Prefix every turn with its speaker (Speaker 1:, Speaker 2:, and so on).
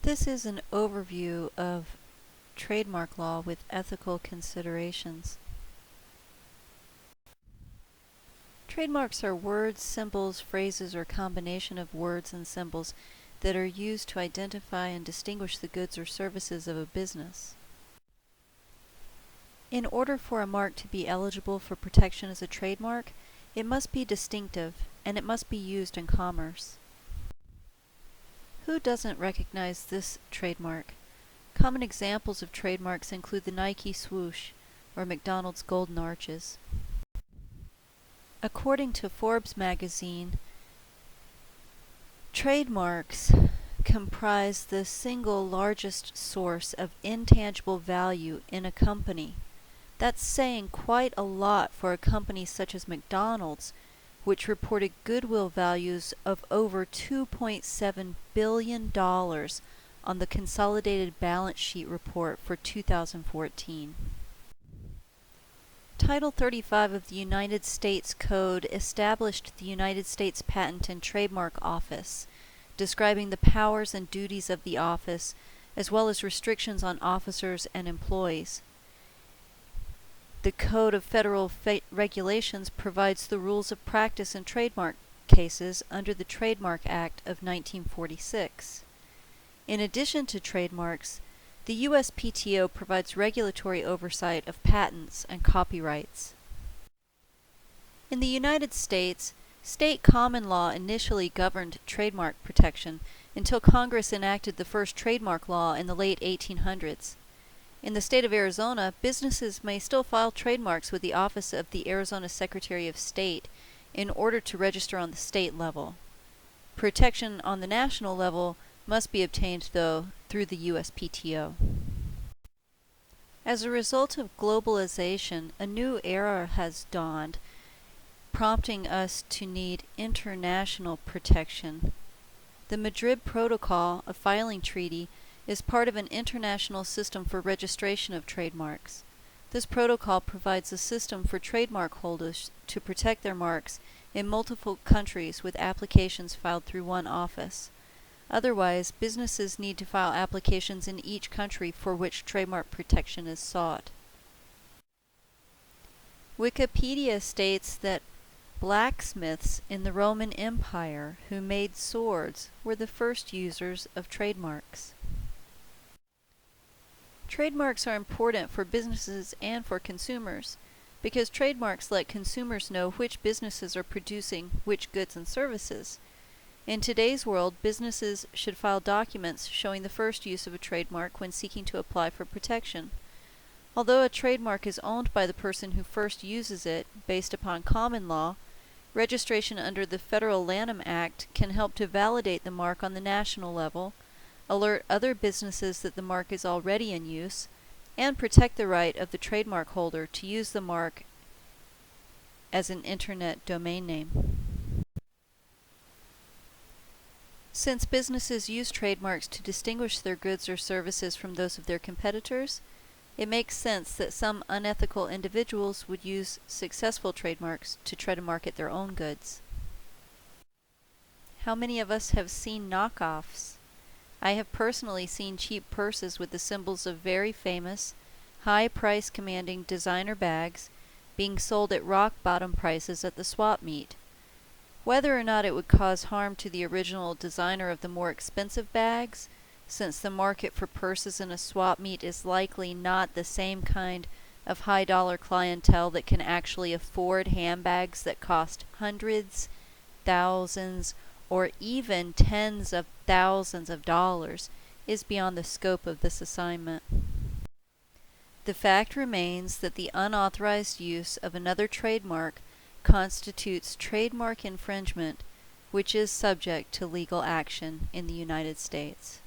Speaker 1: This is an overview of trademark law with ethical considerations. Trademarks are words, symbols, phrases, or combination of words and symbols that are used to identify and distinguish the goods or services of a business. In order for a mark to be eligible for protection as a trademark, it must be distinctive, and it must be used in commerce. Who doesn't recognize this trademark? Common examples of trademarks include the Nike swoosh or McDonald's golden arches. According to Forbes magazine, trademarks comprise the single largest source of intangible value in a company. That's saying quite a lot for a company such as McDonald's, which reported goodwill values of over $2.7 billion on the consolidated balance sheet report for 2014. Title 35 of the United States Code established the United States Patent and Trademark Office, describing the powers and duties of the office, as well as restrictions on officers and employees. The Code of Federal Regulations provides the rules of practice in trademark cases under the Trademark Act of 1946. In addition to trademarks, the USPTO provides regulatory oversight of patents and copyrights. In the United States, state common law initially governed trademark protection until Congress enacted the first trademark law in the late 1800s. In the state of Arizona, businesses may still file trademarks with the Office of the Arizona Secretary of State in order to register on the state level. Protection on the national level must be obtained, though, through the USPTO. As a result of globalization, a new era has dawned, prompting us to need international protection. The Madrid Protocol, a filing treaty, is part of an international system for registration of trademarks. This protocol provides a system for trademark holders to protect their marks in multiple countries with applications filed through one office. Otherwise, businesses need to file applications in each country for which trademark protection is sought. Wikipedia states that blacksmiths in the Roman Empire who made swords were the first users of trademarks. Trademarks are important for businesses and for consumers because trademarks let consumers know which businesses are producing which goods and services. In today's world, businesses should file documents showing the first use of a trademark when seeking to apply for protection. Although a trademark is owned by the person who first uses it based upon common law, registration under the Federal Lanham Act can help to validate the mark on the national level, alert other businesses that the mark is already in use, and protect the right of the trademark holder to use the mark as an internet domain name. Since businesses use trademarks to distinguish their goods or services from those of their competitors, it makes sense that some unethical individuals would use successful trademarks to try to market their own goods. How many of us have seen knockoffs? I have personally seen cheap purses with the symbols of very famous, high price commanding designer bags being sold at rock bottom prices at the swap meet. Whether or not it would cause harm to the original designer of the more expensive bags, since the market for purses in a swap meet is likely not the same kind of high dollar clientele that can actually afford handbags that cost hundreds, thousands, or even tens of thousands of dollars, is beyond the scope of this assignment. The fact remains that the unauthorized use of another trademark constitutes trademark infringement, which is subject to legal action in the United States.